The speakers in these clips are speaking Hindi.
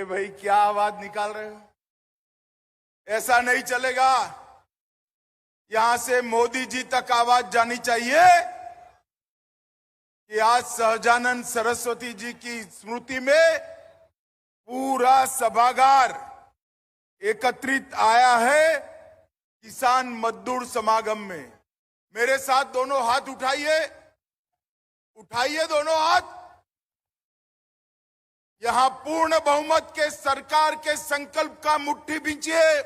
अरे भाई, क्या आवाज निकाल रहे हो? ऐसा नहीं चलेगा। यहां से मोदी जी तक आवाज जानी चाहिए कि आज सहजानंद सरस्वती जी की स्मृति में पूरा सभागार एकत्रित आया है किसान मजदूर समागम में। मेरे साथ दोनों हाथ उठाइए, उठाइए दोनों हाथ। यहां पूर्ण बहुमत के सरकार के संकल्प का मुट्ठी बींचिए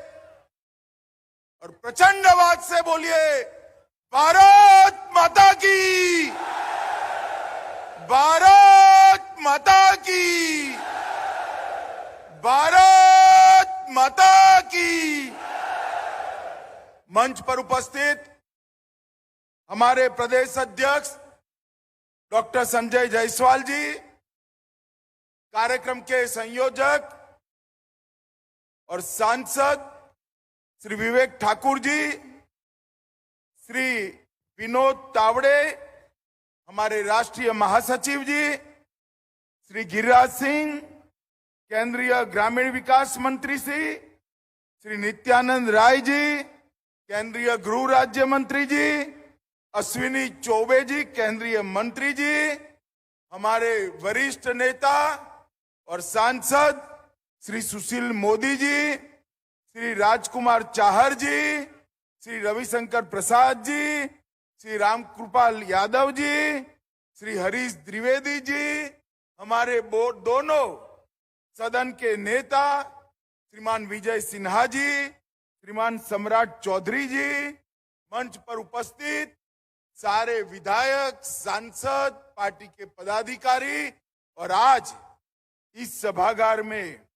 और प्रचंड आवाज से बोलिए, भारत माता की, भारत माता की, भारत माता की। मंच पर उपस्थित हमारे प्रदेश अध्यक्ष डॉक्टर संजय जायसवाल जी, कार्यक्रम के संयोजक और सांसद श्री विवेक ठाकुर जी, श्री विनोद तावड़े, हमारे राष्ट्रीय महासचिव जी, श्री गिरिराज सिंह, केंद्रीय ग्रामीण विकास मंत्री श्री नित्यानंद राय जी, केंद्रीय गृह राज्य मंत्री जी, अश्विनी चौबे जी, केंद्रीय मंत्री जी, हमारे वरिष्ठ नेता और सांसद श्री सुशील मोदी जी, श्री राजकुमार चाहर जी, श्री रविशंकर प्रसाद जी, श्री रामकृपाल यादव जी, श्री हरीश द्विवेदी जी, हमारे दोनों सदन के नेता श्रीमान विजय सिन्हा जी, श्रीमान सम्राट चौधरी जी, मंच पर उपस्थित सारे विधायक, सांसद, पार्टी के पदाधिकारी और आज इस सभागार में,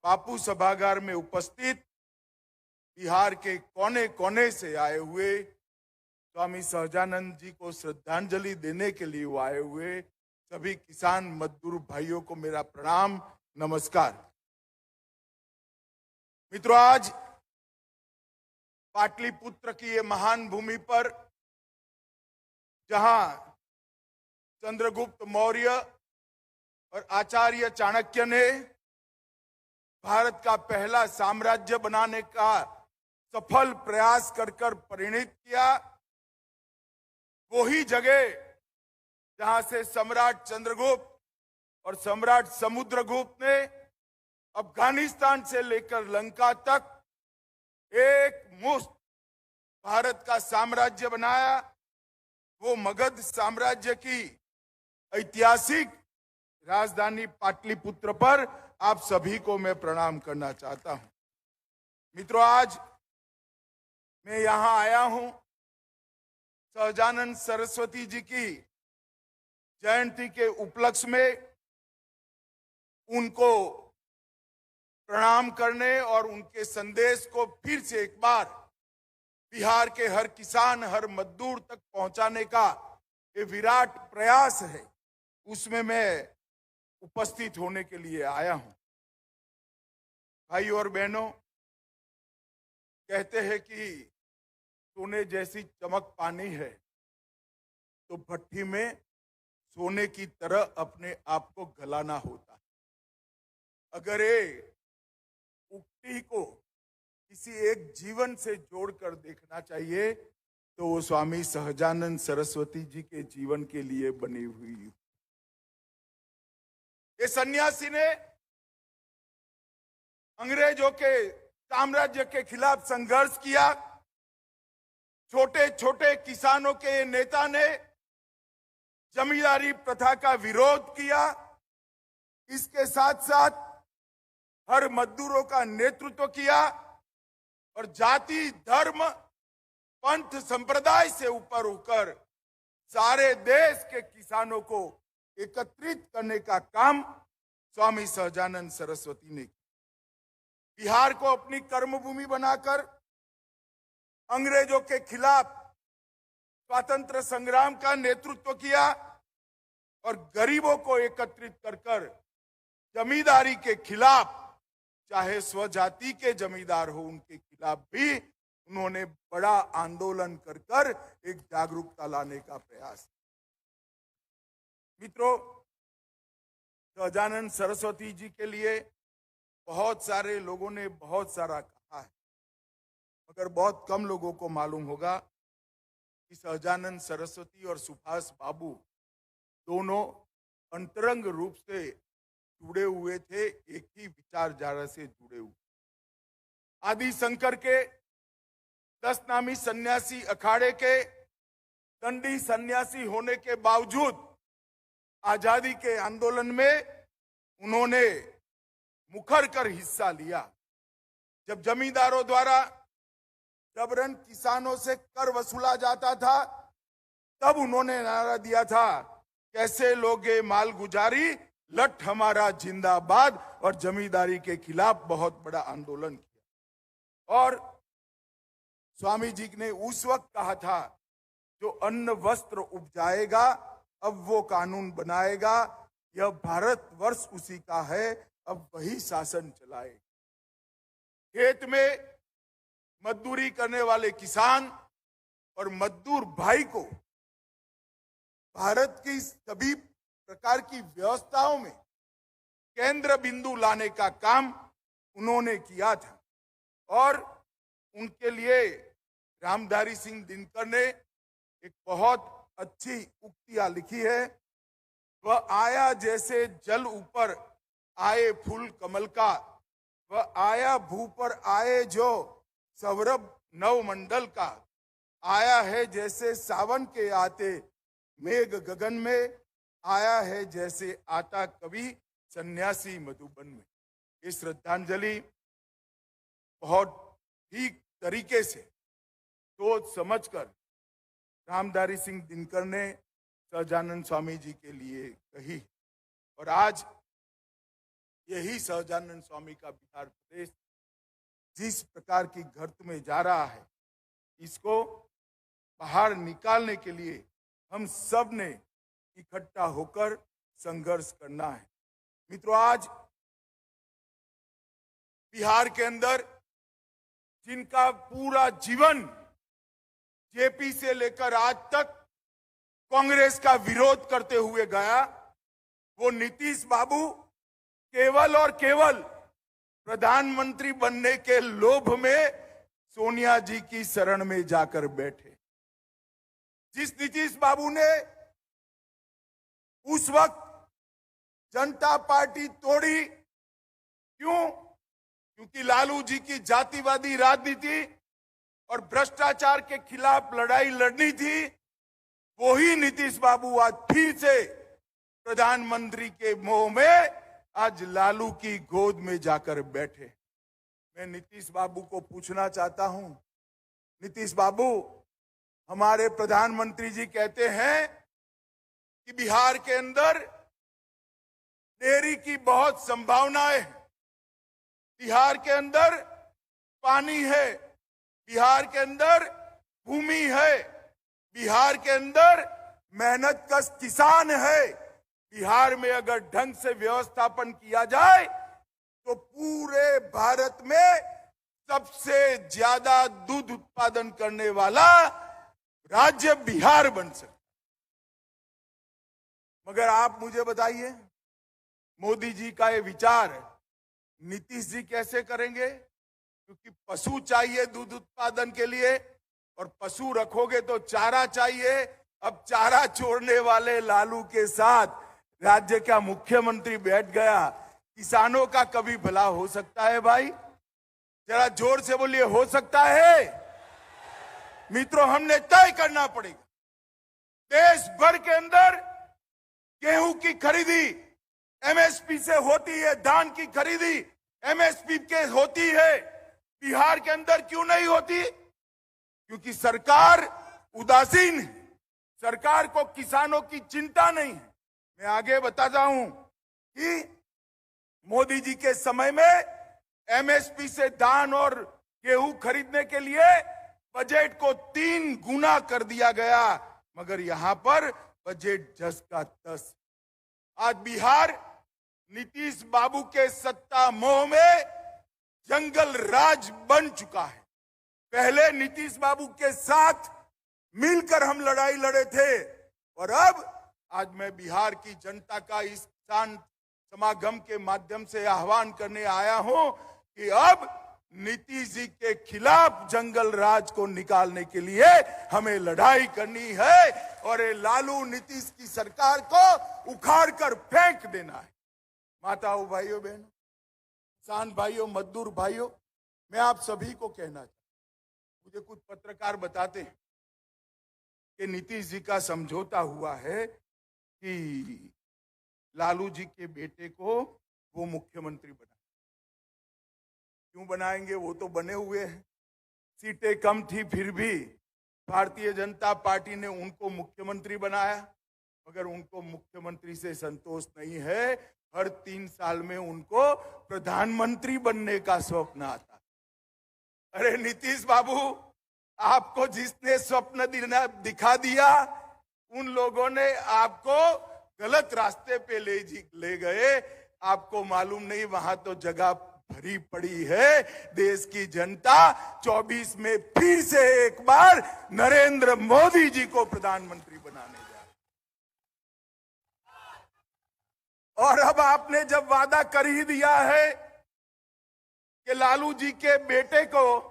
बापू सभागार में उपस्थित बिहार के कोने कोने से आए हुए स्वामी सहजानंद जी को श्रद्धांजलि देने के लिए आए हुए सभी किसान मजदूर भाइयों को मेरा प्रणाम, नमस्कार। मित्रों, आज पाटलिपुत्र की ये महान भूमि पर जहां चंद्रगुप्त मौर्य और आचार्य चाणक्य ने भारत का पहला साम्राज्य बनाने का सफल प्रयास कर परिणित किया, वही जगह जहां से सम्राट चंद्रगुप्त और सम्राट समुद्रगुप्त ने अफगानिस्तान से लेकर लंका तक एक मुश्त भारत का साम्राज्य बनाया। वो मगध साम्राज्य की ऐतिहासिक राजधानी पाटलिपुत्र पर आप सभी को मैं प्रणाम करना चाहता हूं। मित्रों, आज मैं यहां आया हूं सहजानंद सरस्वती जी की जयंती के उपलक्ष्य में उनको प्रणाम करने और उनके संदेश को फिर से एक बार बिहार के हर किसान, हर मजदूर तक पहुंचाने का ये विराट प्रयास है, उसमें मैं उपस्थित होने के लिए आया हूं। भाइयों और बहनों, कहते हैं कि सोने जैसी चमक पानी है तो भट्टी में सोने की तरह अपने आप को गलाना होता है। अगर ये उक्ति को किसी एक जीवन से जोड़कर देखना चाहिए तो वो स्वामी सहजानंद सरस्वती जी के जीवन के लिए बनी हुई। ये सन्यासी ने अंग्रेजों के साम्राज्य के खिलाफ संघर्ष किया। छोटे छोटे किसानों के नेता ने जमींदारी प्रथा का विरोध किया। इसके साथ साथ हर मजदूरों का नेतृत्व किया और जाति, धर्म, पंथ, संप्रदाय से ऊपर होकर सारे देश के किसानों को एकत्रित करने का काम स्वामी सहजानंद सरस्वती ने किया। बिहार को अपनी कर्मभूमि बनाकर अंग्रेजों के खिलाफ स्वातंत्र संग्राम का नेतृत्व किया और गरीबों को एकत्रित कर जमींदारी के खिलाफ, चाहे स्वजाति के जमींदार हो, उनके खिलाफ भी उन्होंने बड़ा आंदोलन कर एक जागरूकता लाने का प्रयास। मित्रों, सहजानंद सरस्वती जी के लिए बहुत सारे लोगों ने बहुत सारा कहा है, मगर बहुत कम लोगों को मालूम होगा कि सहजानंद सरस्वती और सुभाष बाबू दोनों अंतरंग रूप से जुड़े हुए थे, एक ही विचारधारा से जुड़े हुए। आदि शंकर के 10 नामी सन्यासी अखाड़े के दंडी सन्यासी होने के बावजूद आजादी के आंदोलन में उन्होंने मुखर कर हिस्सा लिया। जब जमींदारों द्वारा जबरन किसानों से कर वसूला जाता था, तब उन्होंने नारा दिया था, कैसे लोगे माल गुजारी, लठ हमारा जिंदाबाद, और जमींदारी के खिलाफ बहुत बड़ा आंदोलन किया। और स्वामी जी ने उस वक्त कहा था, जो अन्न वस्त्र उपजाएगा अब वो कानून बनाएगा, यह भारत वर्ष उसी का है, अब वही शासन चलाए। खेत में मजदूरी करने वाले किसान और मजदूर भाई को भारत की सभी प्रकार की व्यवस्थाओं में केंद्र बिंदु लाने का काम उन्होंने किया था। और उनके लिए रामधारी सिंह दिनकर ने एक बहुत अच्छी उक्तियां लिखी है। वह आया जैसे जल ऊपर आए फूल कमल का, वह आया भू पर आए जो सौरभ नवमंडल का, आया है जैसे सावन के आते मेघ गगन में, आया है जैसे आता कवि सन्यासी मधुबन में। ये श्रद्धांजलि बहुत ठीक तरीके से सोच समझकर रामधारी सिंह दिनकर ने सहजानंद स्वामी जी के लिए कही। और आज यही सहजानंद स्वामी का बिहार प्रदेश जिस प्रकार की गर्त में जा रहा है, इसको बाहर निकालने के लिए हम सब ने इकट्ठा होकर संघर्ष करना है। मित्रों, आज बिहार के अंदर जिनका पूरा जीवन जेपी से लेकर आज तक कांग्रेस का विरोध करते हुए गया, वो नीतीश बाबू केवल और केवल प्रधानमंत्री बनने के लोभ में सोनिया जी की शरण में जाकर बैठे। जिस नीतीश बाबू ने उस वक्त जनता पार्टी तोड़ी, क्यों? क्योंकि लालू जी की जातिवादी राजनीति और भ्रष्टाचार के खिलाफ लड़ाई लड़नी थी। वही नीतीश बाबू आज फिर से प्रधानमंत्री के मोह में आज लालू की गोद में जाकर बैठे। मैं नीतीश बाबू को पूछना चाहता हूं, नीतीश बाबू, हमारे प्रधानमंत्री जी कहते हैं कि बिहार के अंदर डेयरी की बहुत संभावनाएं है, बिहार के अंदर पानी है, बिहार के अंदर भूमि है, बिहार के अंदर मेहनतकश किसान है, बिहार में अगर ढंग से व्यवस्थापन किया जाए तो पूरे भारत में सबसे ज्यादा दूध उत्पादन करने वाला राज्य बिहार बन सकता। मगर आप मुझे बताइए, मोदी जी का ये विचार नीतीश जी कैसे करेंगे? क्योंकि पशु चाहिए दूध उत्पादन के लिए, और पशु रखोगे तो चारा चाहिए। अब चारा छोड़ने वाले लालू के साथ राज्य का मुख्यमंत्री बैठ गया। किसानों का कभी भला हो सकता है भाई? जरा जोर से बोलिए, हो सकता है? मित्रों, हमने तय करना पड़ेगा। देश भर के अंदर गेहूं की खरीदी एमएसपी से होती है, धान की खरीदी एमएसपी के होती है, बिहार के अंदर क्यों नहीं होती? क्योंकि सरकार उदासीन है, सरकार को किसानों की चिंता नहीं है। मैं आगे बताता हूं कि मोदी जी के समय में एमएसपी से धान और गेहूं खरीदने के लिए बजट को 3 गुना कर दिया गया, मगर यहां पर बजट 10 का 10। आज बिहार नीतीश बाबू के सत्ता मोह में जंगल राज बन चुका है। पहले नीतीश बाबू के साथ मिलकर हम लड़ाई लड़े थे, और अब आज मैं बिहार की जनता का, इस किसान समागम के माध्यम से आह्वान करने आया हूं कि अब नीतीश जी के खिलाफ जंगल राज को निकालने के लिए हमें लड़ाई करनी है और ये लालू नीतीश की सरकार को उखाड़ कर फेंक देना है। माताओं, भाइयों, बहनों, किसान भाइयों, मजदूर भाइयों, मैं आप सभी को कहना चाहता हूं, मुझे कुछ पत्रकार बताते हैं कि नीतीश जी का समझौता हुआ है कि लालू जी के बेटे को वो मुख्यमंत्री बनाए। क्यों बनाएंगे? वो तो बने हुए हैं। सीटें कम थी फिर भी भारतीय जनता पार्टी ने उनको मुख्यमंत्री बनाया, मगर उनको मुख्यमंत्री से संतोष नहीं है। हर 3 साल में उनको प्रधानमंत्री बनने का स्वप्न आता। अरे नीतीश बाबू, आपको जिसने स्वप्न दिखा दिया, उन लोगों ने आपको गलत रास्ते पे ले गए। आपको मालूम नहीं, वहां तो जगह भरी पड़ी है। देश की जनता 24 में फिर से एक बार नरेंद्र मोदी जी को प्रधानमंत्री बनाने जा रही। और अब आपने जब वादा कर ही दिया है कि लालू जी के बेटे को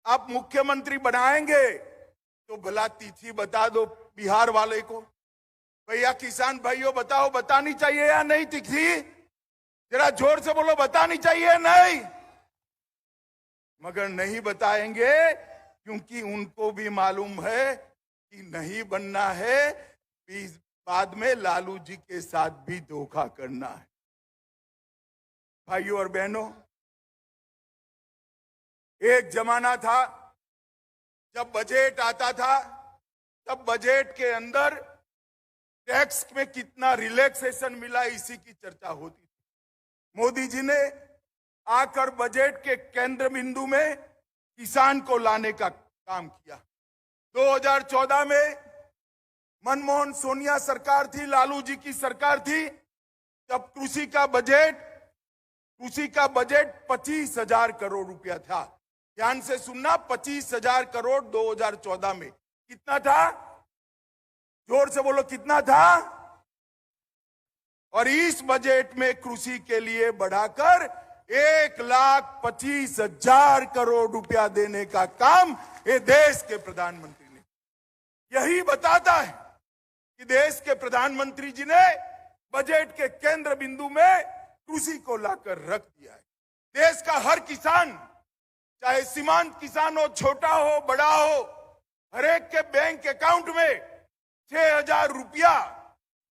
आप मुख्यमंत्री बनाएंगे, तो भला तिथि बता दो बिहार वाले को। भैया किसान भाइयों, बताओ, बतानी चाहिए या नहीं तिथि? जरा जोर से बोलो, बतानी चाहिए नहीं? मगर नहीं बताएंगे, क्योंकि उनको भी मालूम है कि नहीं बनना है, बाद में लालू जी के साथ भी धोखा करना है। भाइयों और बहनों, एक जमाना था जब बजट आता था, तब बजट के अंदर टैक्स में कितना रिलैक्सेशन मिला, इसी की चर्चा होती थी। मोदी जी ने आकर बजट के केंद्र बिंदु में किसान को लाने का काम किया। 2014 में मनमोहन सोनिया सरकार थी, लालू जी की सरकार थी, तब कृषि का बजट 25,000 करोड़ रुपया था। ध्यान से सुनना, 25,000 करोड़ 2014 में। कितना था? जोर से बोलो, कितना था? और इस बजट में कृषि के लिए बढ़ाकर 1,25,000 करोड़ रुपया देने का काम ये देश के प्रधानमंत्री ने। यही बताता है कि देश के प्रधानमंत्री जी ने बजट के केंद्र बिंदु में कृषि को लाकर रख दिया है। देश का हर किसान, चाहे सीमांत किसान हो, छोटा हो, बड़ा हो, हर एक के बैंक अकाउंट में 6,000 रुपया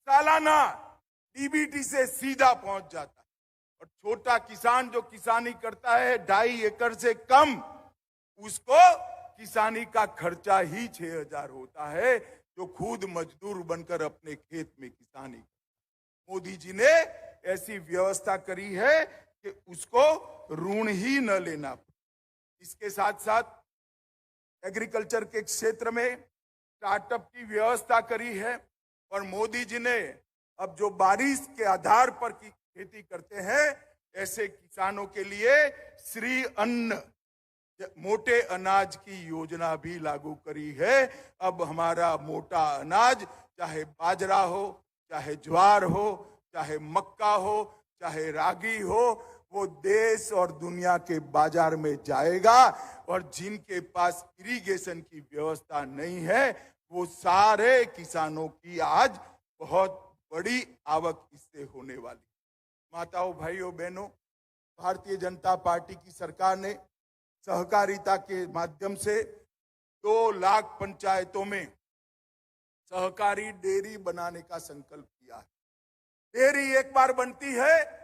सालाना डीबीटी से सीधा पहुंच जाता है। और छोटा किसान जो किसानी करता है 2.5 एकड़ से कम, उसको किसानी का खर्चा ही 6,000 होता है, जो खुद मजदूर बनकर अपने खेत में किसानी। मोदी जी ने ऐसी व्यवस्था करी है कि उसको ऋण ही न लेना। इसके साथ साथ एग्रीकल्चर के क्षेत्र में स्टार्टअप की व्यवस्था करी है। और मोदी जी ने अब जो बारिश के आधार पर की खेती करते हैं, ऐसे किसानों के लिए श्री अन्न, मोटे अनाज की योजना भी लागू करी है। अब हमारा मोटा अनाज, चाहे बाजरा हो, चाहे ज्वार हो, चाहे मक्का हो, चाहे रागी हो, वो देश और दुनिया के बाजार में जाएगा। और जिनके पास इरिगेशन की व्यवस्था नहीं है, वो सारे किसानों की आज बहुत बड़ी आवक इससे होने वाली। माताओं, भाइयों, बहनों, भारतीय जनता पार्टी की सरकार ने सहकारिता के माध्यम से 2 लाख पंचायतों में सहकारी डेयरी बनाने का संकल्प किया है। डेयरी एक बार बनती है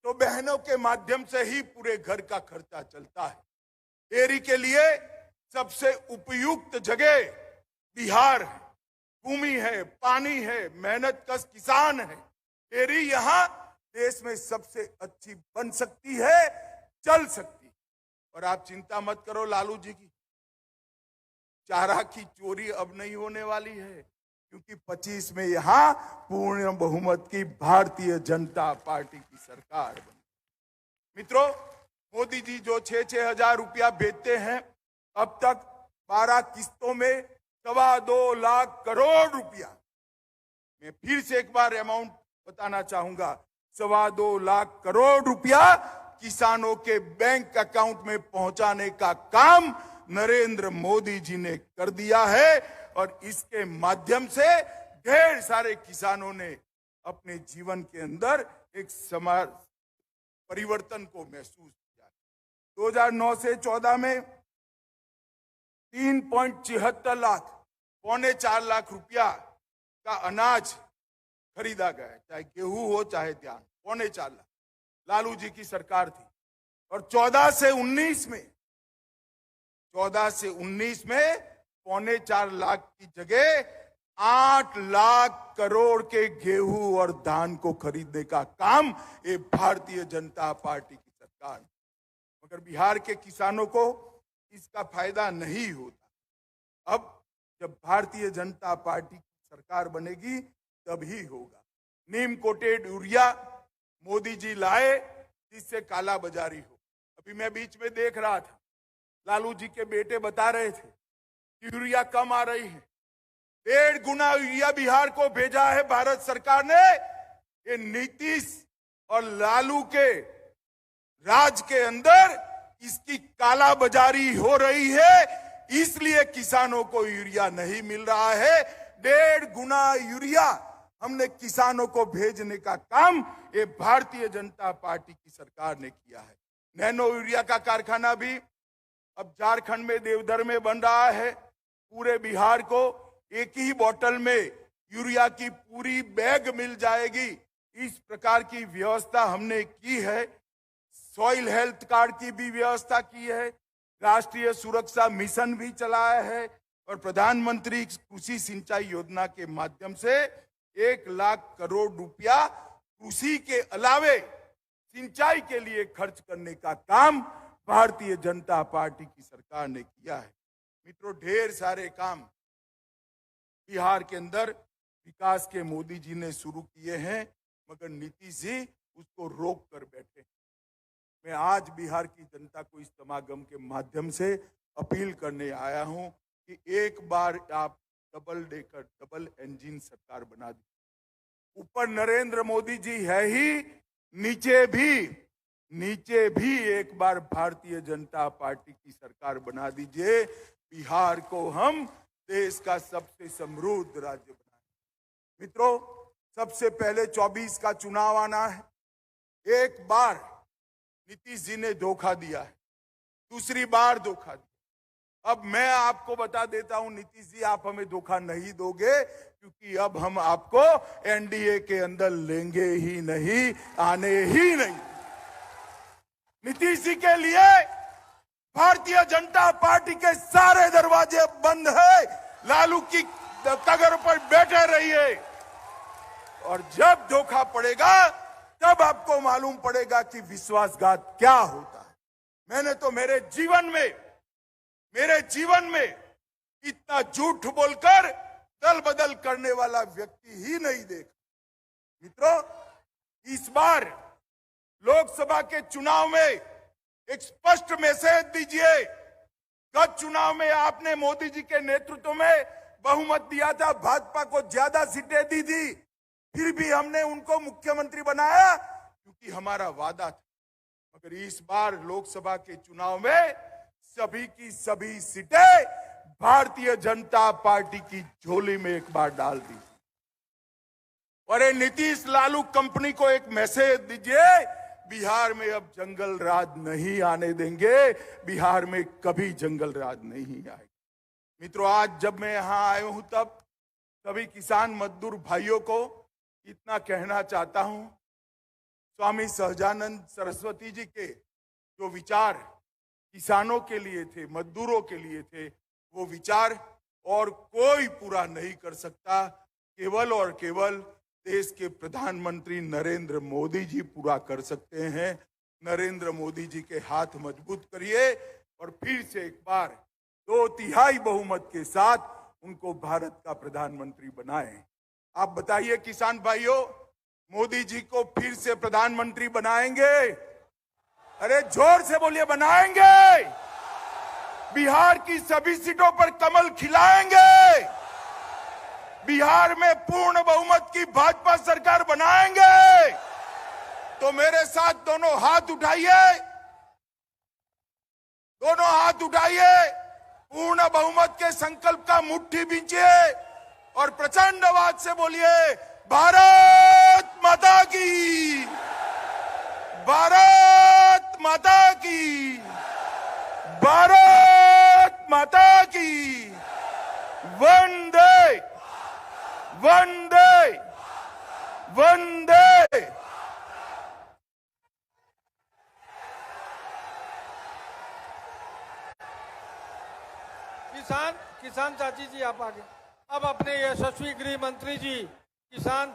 तो बहनों के माध्यम से ही पूरे घर का खर्चा चलता है। डेयरी के लिए सबसे उपयुक्त जगह बिहार है। भूमि है, पानी है, मेहनतकश किसान है। डेयरी यहां देश में सबसे अच्छी बन सकती है, चल सकती है। और आप चिंता मत करो, लालू जी की चारा की चोरी अब नहीं होने वाली है, क्योंकि 25 में यहां पूर्ण बहुमत की भारतीय जनता पार्टी की सरकार बनी। मित्रों, मोदी जी जो 6-6 हजार रुपया भेजते हैं, अब तक 12 किस्तों में 2.25 लाख करोड़ रुपया। मैं फिर से एक बार अमाउंट बताना चाहूंगा, 2.25 लाख करोड़ रुपया किसानों के बैंक अकाउंट में पहुंचाने का काम नरेंद्र मोदी जी ने कर दिया है और इसके माध्यम से ढेर सारे किसानों ने अपने जीवन के अंदर एक समाज परिवर्तन को महसूस किया। 2009 से 14 में 3.76 लाख, 3.25 लाख रुपया का अनाज खरीदा गया, चाहे गेहूं हो चाहे धान, 3.25 लाख लालू जी की सरकार थी। और 14 से 19 में 4.25 लाख की जगह 8 लाख करोड़ के गेहूं और धान को खरीदने का काम ये भारतीय जनता पार्टी की सरकार। मगर बिहार के किसानों को इसका फायदा नहीं होता। अब जब भारतीय जनता पार्टी की सरकार बनेगी तभी होगा। नीम कोटेड यूरिया मोदी जी लाए जिससे काला बाजारी हो। अभी मैं बीच में देख रहा था, लालू जी के बेटे बता रहे थे कि यूरिया कम आ रही है। 1.5 गुना यूरिया बिहार को भेजा है भारत सरकार ने। ये नीतीश और लालू के राज के अंदर इसकी काला बाजारी हो रही है, इसलिए किसानों को यूरिया नहीं मिल रहा है। 1.5 गुना यूरिया हमने किसानों को भेजने का काम ये भारतीय जनता पार्टी की सरकार ने किया है। नैनो यूरिया का कारखाना भी अब झारखंड में देवधर में बन रहा है। पूरे बिहार को एक ही बोतल में यूरिया की पूरी बैग मिल जाएगी, इस प्रकार की व्यवस्था हमने की है। सॉइल हेल्थ कार्ड की भी व्यवस्था की है, राष्ट्रीय सुरक्षा मिशन भी चलाया है और प्रधानमंत्री कृषि सिंचाई योजना के माध्यम से 1 लाख करोड़ रुपया कृषि के अलावे सिंचाई के लिए खर्च करने का काम भारतीय जनता पार्टी की सरकार ने किया है। मित्रों, ढेर सारे काम बिहार के अंदर विकास के मोदी जी ने शुरू किए हैं, मगर नीतीश जी उसको रोक कर बैठे। मैं आज बिहार की जनता को इस समागम के माध्यम से अपील करने आया हूं कि एक बार आप डबल डेकर, डबल इंजन सरकार बना दी। ऊपर नरेंद्र मोदी जी है ही, नीचे भी एक बार भारतीय जनता पार्टी की सरकार बना दीजिए। बिहार को हम देश का सबसे समृद्ध राज्य बनाएं। मित्रों, सबसे पहले 24 का चुनाव आना है। एक बार नीतीश जी ने धोखा दिया है, दूसरी बार धोखा दिया। अब मैं आपको बता देता हूं, नीतीश जी आप हमें धोखा नहीं दोगे, क्योंकि अब हम आपको एनडीए के अंदर लेंगे ही नहीं, आने ही नहीं। नीतीश जी के लिए भारतीय जनता पार्टी के सारे दरवाजे बंद है। लालू की कगर पर बैठे रहिए और जब धोखा पड़ेगा तब आपको मालूम पड़ेगा कि विश्वासघात क्या होता है। मैंने तो मेरे जीवन में इतना झूठ बोलकर दल बदल करने वाला व्यक्ति ही नहीं देखा। मित्रों, इस बार लोकसभा के चुनाव में एक स्पष्ट मैसेज दीजिए। गत चुनाव में आपने मोदी जी के नेतृत्व में बहुमत दिया था, भाजपा को ज्यादा सीटें दी थी, फिर भी हमने उनको मुख्यमंत्री बनाया क्योंकि हमारा वादा था। मगर इस बार लोकसभा के चुनाव में सभी की सभी सीटें भारतीय जनता पार्टी की झोली में एक बार डाल दी। और ये नीतीश लालू कंपनी को एक मैसेज दीजिए, बिहार में अब जंगल राज नहीं आने देंगे, बिहार में कभी जंगल राज नहीं आएगा। मित्रों, आज जब मैं यहां आया हूं तब सभी किसान मजदूर भाइयों को इतना कहना चाहता हूं, स्वामी सहजानंद सरस्वती जी के जो विचार किसानों के लिए थे, मजदूरों के लिए थे, वो विचार और कोई पूरा नहीं कर सकता, केवल और केवल देश के प्रधानमंत्री नरेंद्र मोदी जी पूरा कर सकते हैं। नरेंद्र मोदी जी के हाथ मजबूत करिए और फिर से एक बार 2/3 बहुमत के साथ उनको भारत का प्रधानमंत्री बनाएं। आप बताइए किसान भाइयों, मोदी जी को फिर से प्रधानमंत्री बनाएंगे? अरे जोर से बोलिए, बनाएंगे? बिहार की सभी सीटों पर कमल खिलाएंगे? बिहार में पूर्ण बहुमत की भाजपा सरकार बनाएंगे? तो मेरे साथ दोनों हाथ उठाइए, दोनों हाथ उठाइए, पूर्ण बहुमत के संकल्प का मुट्ठी बींचिए और प्रचंड आवाज से बोलिए, भारत माता की, भारत माता की, भारत माता की, वंदे वंदे वंदे। किसान चाची जी आप आगे। अब अपने यशस्वी गृह मंत्री जी किसान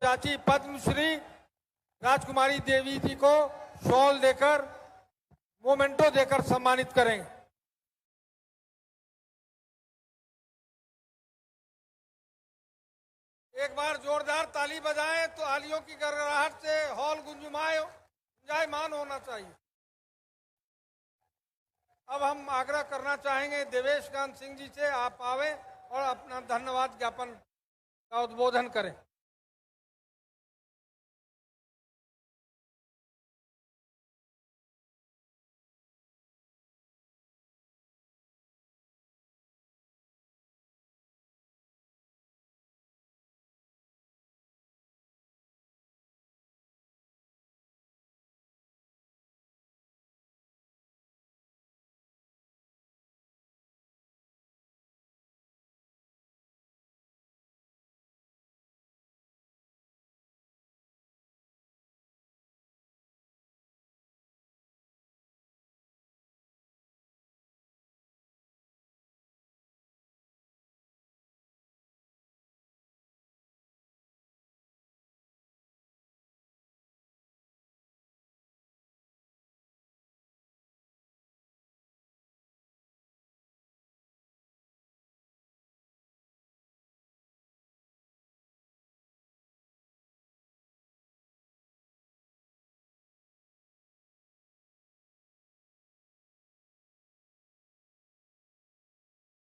चाची पद्मश्री राजकुमारी देवी जी को शॉल देकर, मोमेंटो देकर सम्मानित करेंगे। एक बार जोरदार ताली बजाएं तो तालियों की गड़गड़ाहट से हॉल गुंजायमान होना चाहिए। अब हम आग्रह करना चाहेंगे देवेश कांत सिंह जी से, आप आवे और अपना धन्यवाद ज्ञापन का उद्बोधन करें।